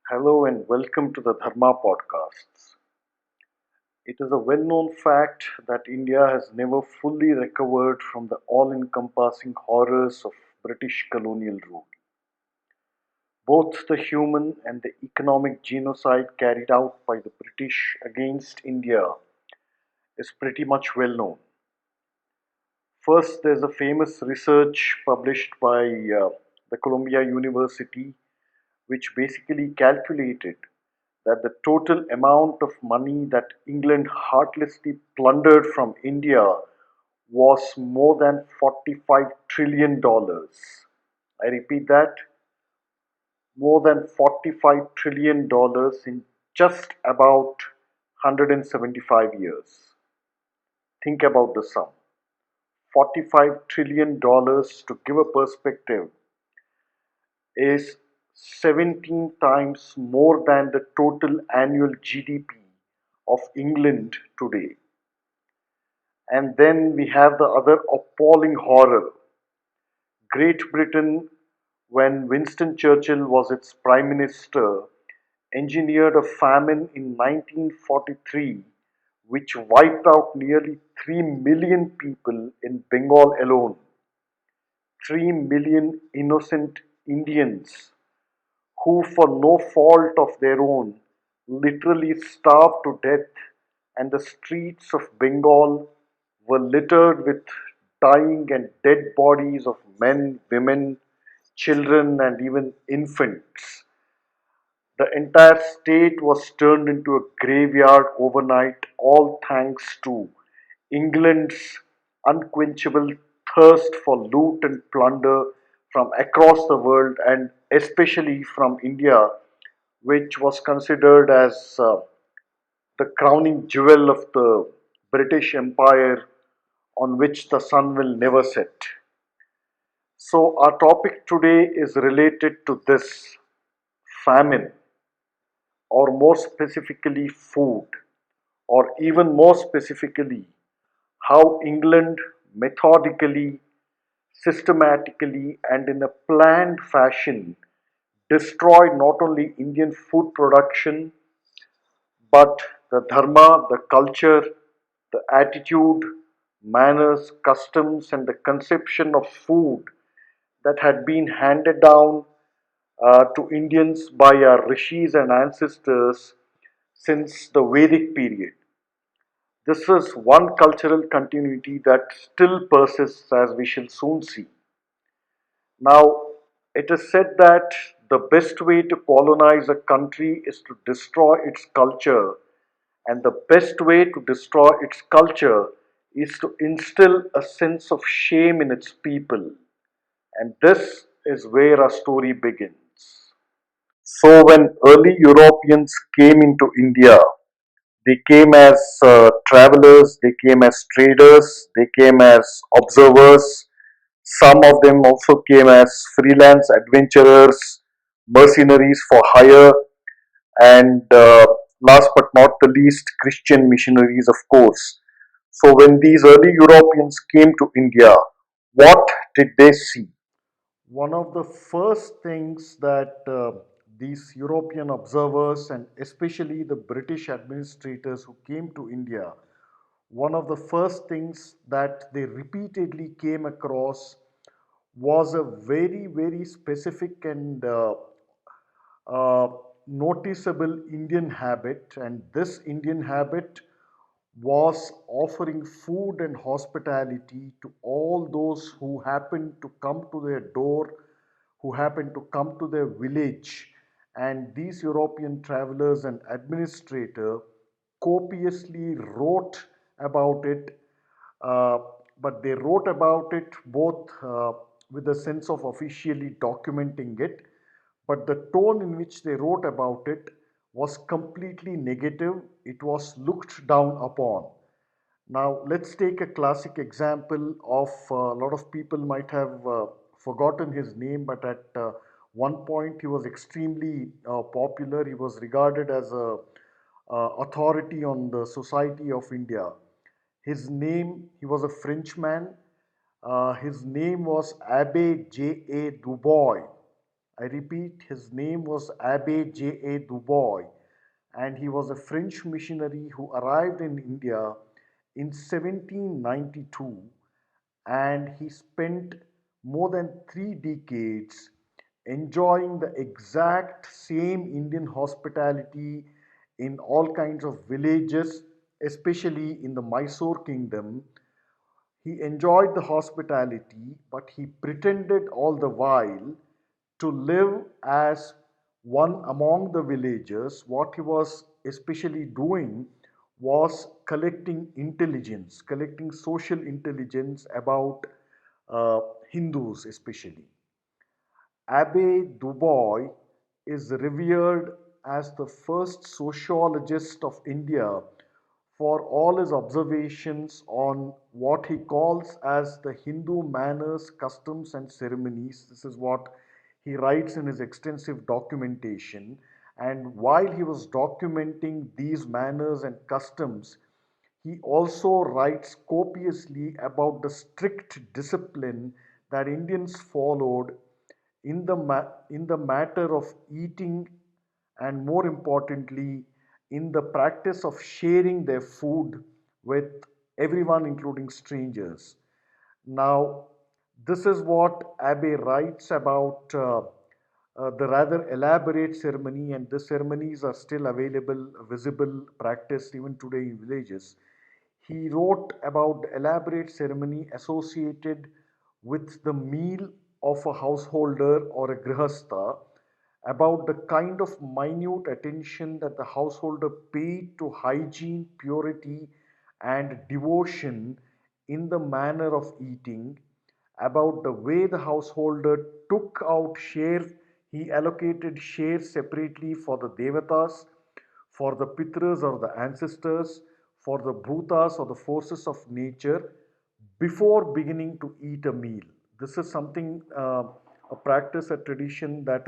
Hello and welcome to the Dharma podcasts. It is a well known fact that India has never fully recovered from the all encompassing horrors of British colonial rule. Both the human and the economic genocide carried out by the British against India is pretty much well known. First, there's a famous research published by the Columbia University, which basically calculated that the total amount of money that England heartlessly plundered from India was more than $45 trillion. I repeat that, more than $45 trillion in just about 175 years. Think about the sum. $45 trillion, to give a perspective, is 17 times more than the total annual GDP of England today. And then we have the other appalling horror. Great Britain, when Winston Churchill was its Prime Minister, engineered a famine in 1943 which wiped out nearly 3 million people in Bengal alone. 3 million innocent Indians who, for no fault of their own, literally starved to death, and the streets of Bengal were littered with dying and dead bodies of men, women, children, and even infants. The entire state was turned into a graveyard overnight, all thanks to England's unquenchable thirst for loot and plunder from across the world and especially from India, which was considered as the crowning jewel of the British Empire on which the sun will never set. So, our topic today is related to this famine, or more specifically, food, or even more specifically, how England methodically, systematically, and in a planned fashion destroyed not only Indian food production but the dharma, the culture, the attitude, manners, customs, and the conception of food that had been handed down to Indians by our rishis and ancestors since the Vedic period. This is one cultural continuity that still persists, as we shall soon see. Now, it is said that the best way to colonize a country is to destroy its culture, and the best way to destroy its culture is to instill a sense of shame in its people. And this is where our story begins. So, when early Europeans came into India, they came as travelers, they came as traders, they came as observers. Some of them also came as freelance adventurers, mercenaries for hire, and last but not the least, Christian missionaries, of course. So, when these early Europeans came to India, what did they see? One of the first things that these European observers and especially the British administrators who came to India, one of the first things that they repeatedly came across was a very, very specific and uh, noticeable Indian habit. And this Indian habit was offering food and hospitality to all those who happened to come to their door, who happened to come to their village. And these European travelers and administrator copiously wrote about it, uh, but they wrote about it both with a sense of officially documenting it, but the tone in which they wrote about it was completely negative. It was looked down upon. Now, let's take a classic example of a lot of people might have forgotten his name, but at one point he was extremely popular. He was regarded as a authority on the society of India. His name, he was a Frenchman. His name was Abbe J.A. Dubois. I repeat, his name was Abbe J.A. Dubois, and he was a French missionary who arrived in India in 1792, and he spent more than 3 decades enjoying the exact same Indian hospitality in all kinds of villages, especially in the Mysore kingdom. He enjoyed the hospitality, but he pretended all the while to live as one among the villagers. What he was especially doing was collecting intelligence, collecting social intelligence about uh, Hindus, especially. Abbe Dubois is revered as the first sociologist of India for all his observations on what he calls as the Hindu manners, customs, and ceremonies. This is what he writes in his extensive documentation. And while he was documenting these manners and customs, he also writes copiously about the strict discipline that Indians followed in the matter of eating, and more importantly in the practice of sharing their food with everyone, including strangers. Now, this is what Abbe writes about the rather elaborate ceremony, and the ceremonies are still available, visible, practiced even today in villages. He wrote about the elaborate ceremony associated with the meal of a householder or a grihastha, about the kind of minute attention that the householder paid to hygiene, purity, and devotion in the manner of eating, about the way the householder took out shares, he allocated shares separately for the devatas, for the pitras or the ancestors, for the bhutas or the forces of nature before beginning to eat a meal. This is something, a practice, a tradition that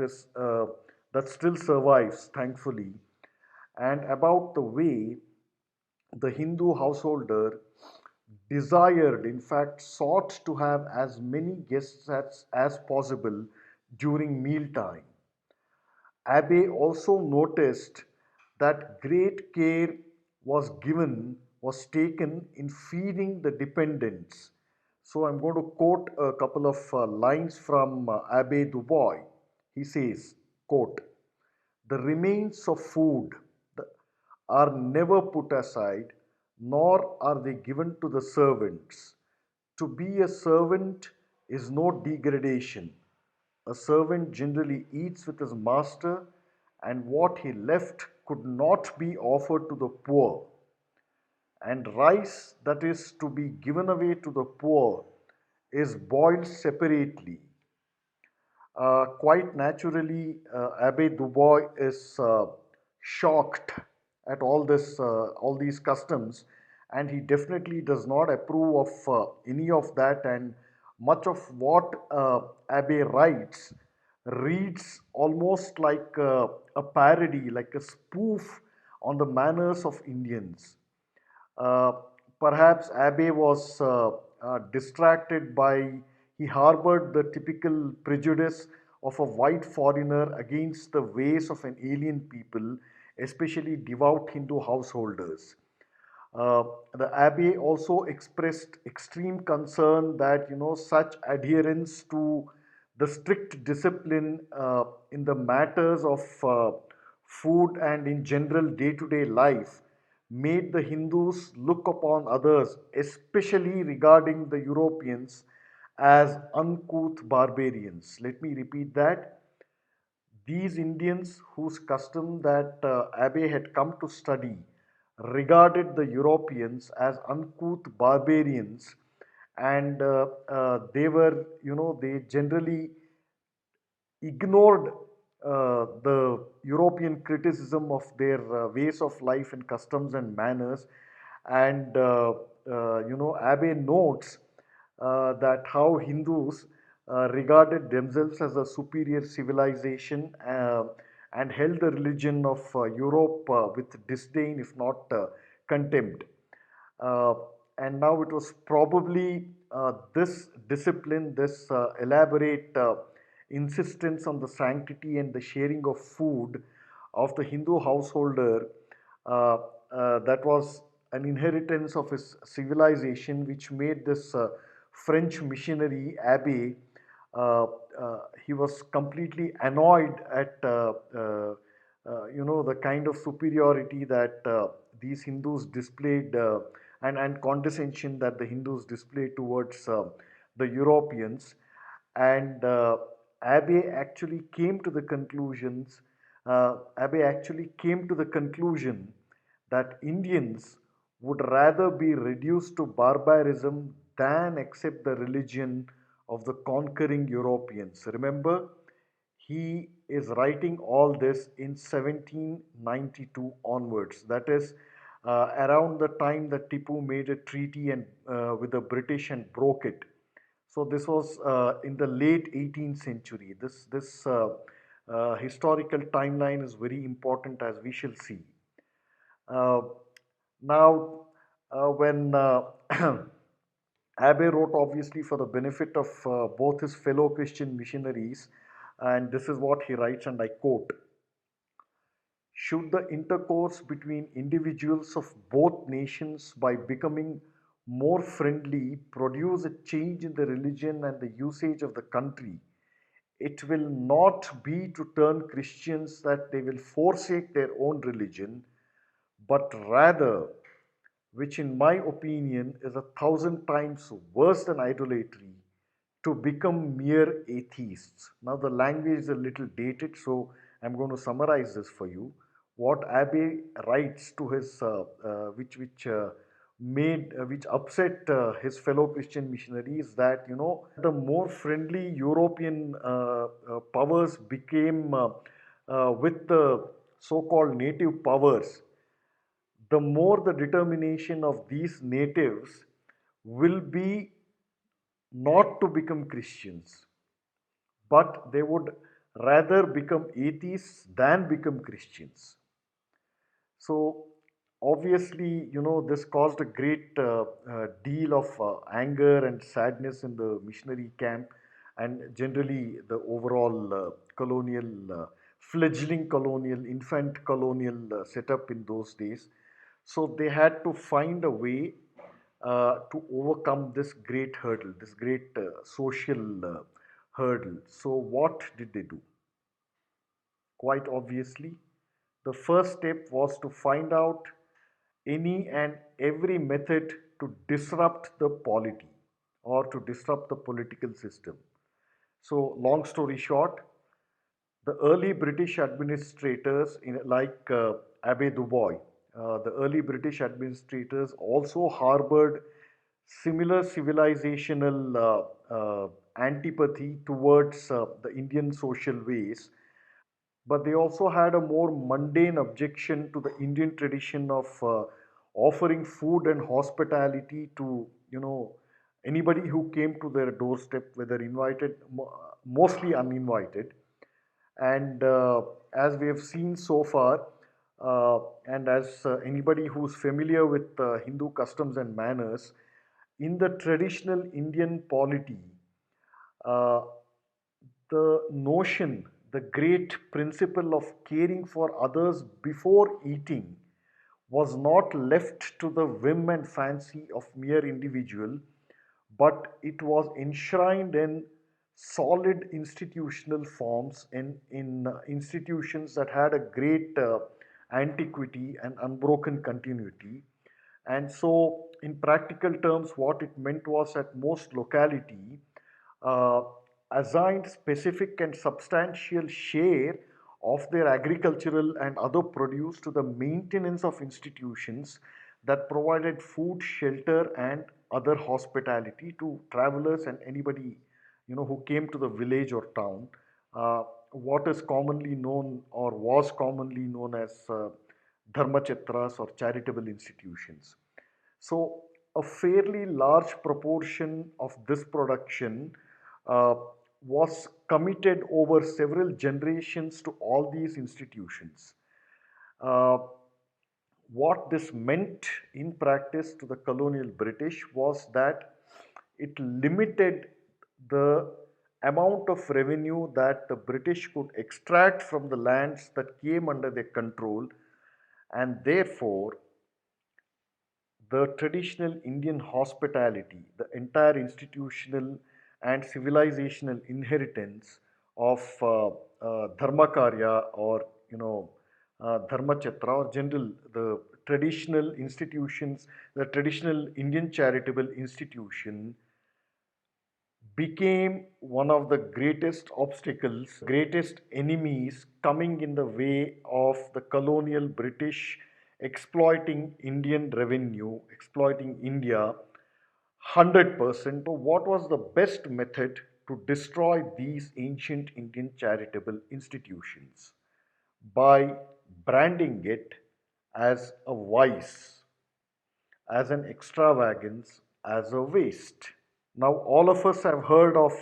still survives, thankfully, and about the way the Hindu householder desired, in fact, sought to have as many guests as possible during mealtime. Abbe also noticed that great care was taken in feeding the dependents. So I'm going to quote a couple of lines from Abbe Dubois. He says, quote, "The remains of food are never put aside, nor are they given to the servants. To be a servant is no degradation. A servant generally eats with his master, and what he left could not be offered to the poor. And rice that is to be given away to the poor is boiled separately." Quite naturally, Abbe Dubois is shocked at all these customs, and he definitely does not approve of any of that. And much of what Abbe writes reads almost like a parody, like a spoof on the manners of Indians. Uh, Perhaps Abbe was distracted by, he harbored the typical prejudice of a white foreigner against the ways of an alien people, especially devout Hindu householders. Uh, the Abbe also expressed extreme concern that such adherence to the strict discipline in the matters of food and in general day-to-day life made the Hindus look upon others, especially regarding the Europeans, as uncouth barbarians. Let me repeat that. These Indians, whose custom that Abbe had come to study, regarded the Europeans as uncouth barbarians, and they generally ignored the European criticism of their ways of life and customs and manners. And Abbe notes that how Hindus regarded themselves as a superior civilization, and held the religion of Europe with disdain, if not contempt. Uh, and now it was probably this discipline, this elaborate insistence on the sanctity and the sharing of food of the Hindu householder, uh, that was an inheritance of his civilization, which made this French missionary Abbe, uh, he was completely annoyed at the kind of superiority that these Hindus displayed, and condescension that the Hindus displayed towards the Europeans. And Abbe actually came to the conclusions. Abbe actually came to the conclusion that Indians would rather be reduced to barbarism than accept the religion of the conquering Europeans. Remember, he is writing all this in 1792 onwards. That is around the time that Tipu made a treaty and with the British and broke it. So this was in the late 18th century. This historical timeline is very important, as we shall see. Uh, Now, when Abbe wrote obviously for the benefit of both his fellow Christian missionaries, and this is what he writes, and I quote: should the intercourse between individuals of both nations, by becoming more friendly, produce a change in the religion and the usage of the country, it will not be to turn Christians that they will forsake their own religion, but rather, which in my opinion is a thousand times worse than idolatry, to become mere atheists. Now, the language is a little dated, so I'm going to summarize this for you. What Abbe writes to his, which upset his fellow Christian missionaries, that the more friendly European powers became with the so-called native powers, the more the determination of these natives will be not to become Christians, but they would rather become atheists than become Christians. So, obviously, this caused a great deal of anger and sadness in the missionary camp, and generally the overall fledgling colonial, infant colonial setup in those days. So, they had to find a way to overcome this great hurdle, this great social hurdle. So, what did they do? Quite obviously, the first step was to find out any and every method to disrupt the polity or to disrupt the political system. So, long story short, the early British administrators, like Abbe Dubois, the early British administrators also harbored similar civilizational antipathy towards the Indian social ways, but they also had a more mundane objection to the Indian tradition of offering food and hospitality to anybody who came to their doorstep, whether invited, mostly uninvited. And as we have seen so far, and as anybody who's familiar with Hindu customs and manners, in the traditional Indian polity, uh, the notion, the great principle of caring for others before eating was not left to the whim and fancy of mere individual, but it was enshrined in solid institutional forms, in institutions that had a great antiquity and unbroken continuity. And so, in practical terms, what it meant was at most locality, uh, assigned specific and substantial share of their agricultural and other produce to the maintenance of institutions that provided food, shelter, and other hospitality to travelers and anybody who came to the village or town. What is commonly known, or was commonly known, as dharmachatras, or charitable institutions. So, a fairly large proportion of this production uh, was committed over several generations to all these institutions. Uh, what this meant in practice to the colonial British was that it limited the amount of revenue that the British could extract from the lands that came under their control, and therefore the traditional Indian hospitality, the entire institutional and civilizational inheritance of Dharmakarya, or Dharmachatra, or general the traditional institutions, the traditional Indian charitable institution became one of the greatest obstacles, greatest enemies coming in the way of the colonial British exploiting Indian revenue, exploiting India 100%. So, what was the best method to destroy these ancient Indian charitable institutions? By branding it as a vice, as an extravagance, as a waste. Now, all of us have heard of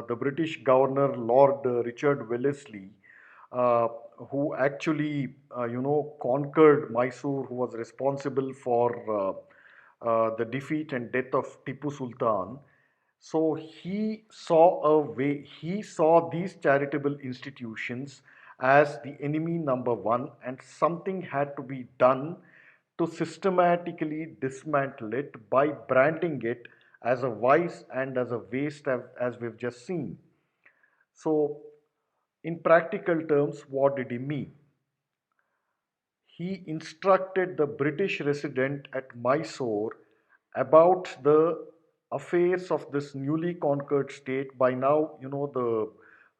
the British governor, Lord Richard Wellesley, uh, who actually, conquered Mysore, who was responsible for the defeat and death of Tipu Sultan. So he saw these charitable institutions as the enemy number one, and something had to be done to systematically dismantle it by branding it as a vice and as a waste, as we've just seen. So, in practical terms, what did he mean? He instructed the British resident at Mysore about the affairs of this newly conquered state. By now, the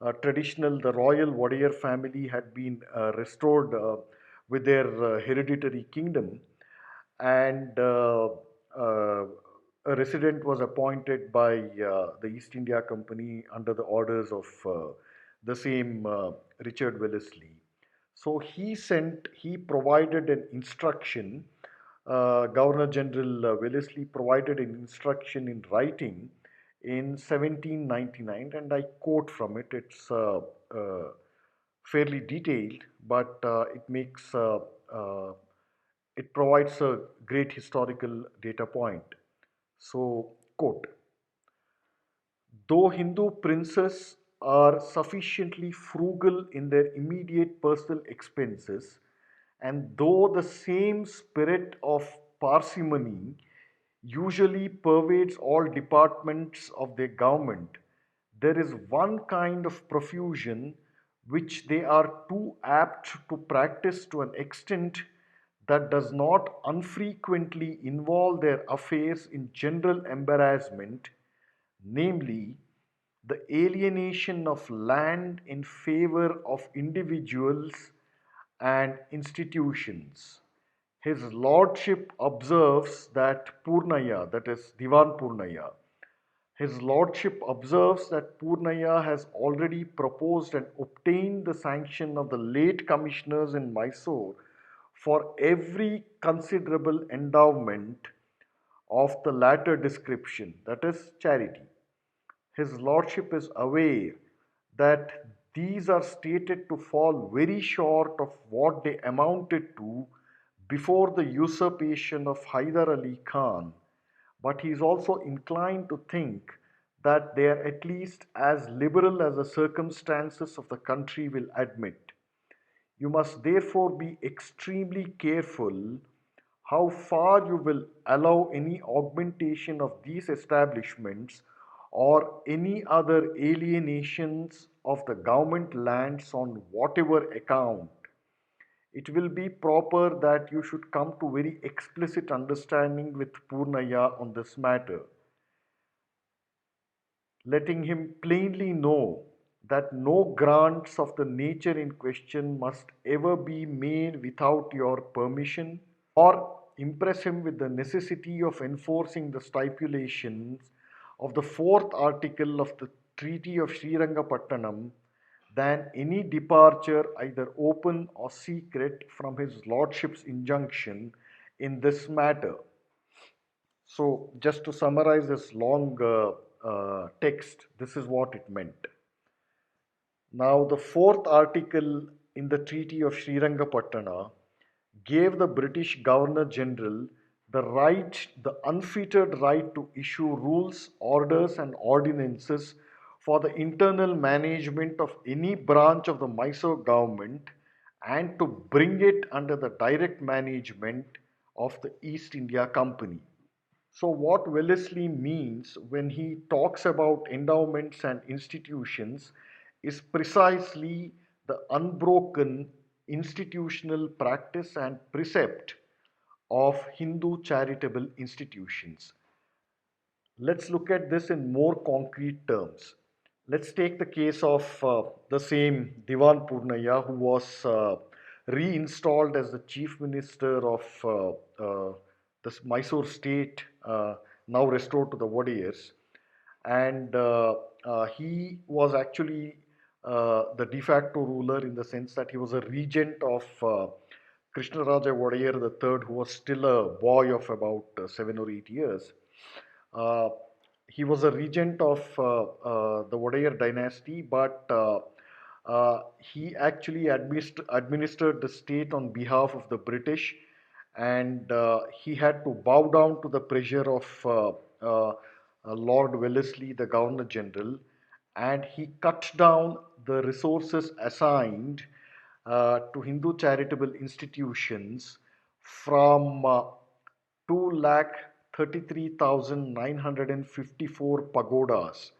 royal Wadiyar family had been restored with their hereditary kingdom, and uh, a resident was appointed by the East India Company under the orders of the same Richard Wellesley. So he provided an instruction. Governor General Wellesley provided an instruction in writing in 1799, and I quote from it. It's fairly detailed, but it provides a great historical data point. So, quote, though Hindu princes are sufficiently frugal in their immediate personal expenses, and though the same spirit of parsimony usually pervades all departments of their government, there is one kind of profusion which they are too apt to practice to an extent that does not unfrequently involve their affairs in general embarrassment, namely the alienation of land in favor of individuals and institutions. His lordship observes that Purnaya, that is Divan Purnaya, his lordship observes that Purnaya has already proposed and obtained the sanction of the late commissioners in Mysore for every considerable endowment of the latter description, that is, charity. His lordship is aware that these are stated to fall very short of what they amounted to before the usurpation of Hyder Ali Khan, but he is also inclined to think that they are at least as liberal as the circumstances of the country will admit. You must therefore be extremely careful how far you will allow any augmentation of these establishments or any other alienations of the government lands on whatever account. It will be proper that you should come to very explicit understanding with Purnaya on this matter, letting him plainly know that no grants of the nature in question must ever be made without your permission, or impress him with the necessity of enforcing the stipulations of the fourth article of the Treaty of Srirangapattanam than any departure, either open or secret, from his lordship's injunction in this matter. So, just to summarize this long text, this is what it meant. Now, the fourth article in the Treaty of Srirangapatna gave the British Governor General the unfettered right to issue rules, orders, and ordinances for the internal management of any branch of the Mysore government and to bring it under the direct management of the East India Company. So, what Wellesley means when he talks about endowments and institutions is precisely the unbroken institutional practice and precept of Hindu charitable institutions. Let's look at this in more concrete terms. Let's take the case of the same Diwan Purnaya, who was reinstalled as the chief minister of the Mysore state, now restored to the Wadiyars. And he was actually the de facto ruler in the sense that he was a regent of Krishnaraja Wadiyar III, who was still a boy of about 7 or 8 years. Uh, he was a regent of the Wadayar dynasty, but he actually administered the state on behalf of the British, and he had to bow down to the pressure of Lord Wellesley, the Governor General, and he cut down the resources assigned to Hindu charitable institutions from 2 lakh 33,954 pagodas.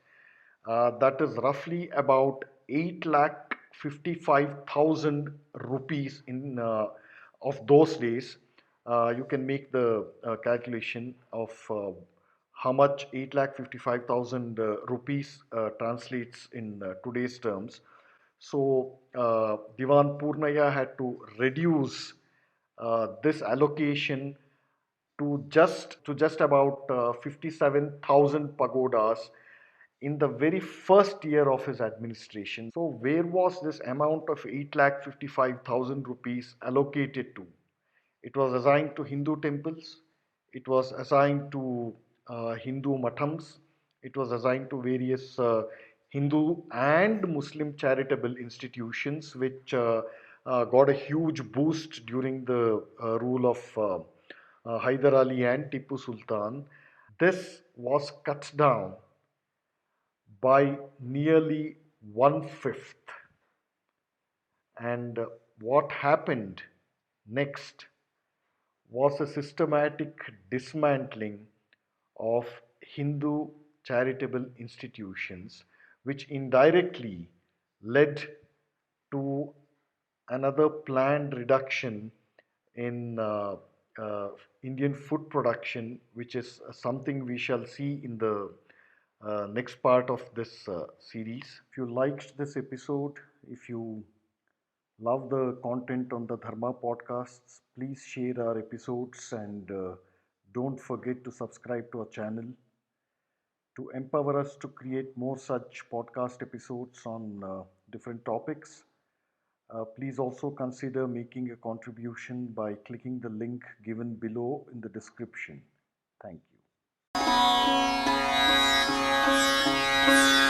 That is roughly about 8 lakh 55,000 rupees in of those days. You can make the calculation of how much 8 lakh 55,000 rupees translates in today's terms. So Diwan Purnaya had to reduce this allocation to just about 57,000 pagodas in the very first year of his administration. So where was this amount of 8 lakh 55,000 rupees allocated to? It was assigned to Hindu temples, it was assigned to Hindu matams, it was assigned to various Hindu and Muslim charitable institutions, which got a huge boost during the rule of Hyder Ali and Tipu Sultan. This was cut down by nearly one fifth. And what happened next was a systematic dismantling of Hindu charitable institutions, which indirectly led to another planned reduction in Indian food production, which is something we shall see in the next part of this series. If you liked this episode, if you love the content on the Dharma podcasts, please share our episodes and don't forget to subscribe to our channel to empower us to create more such podcast episodes on different topics. Please also consider making a contribution by clicking the link given below in the description. Thank you.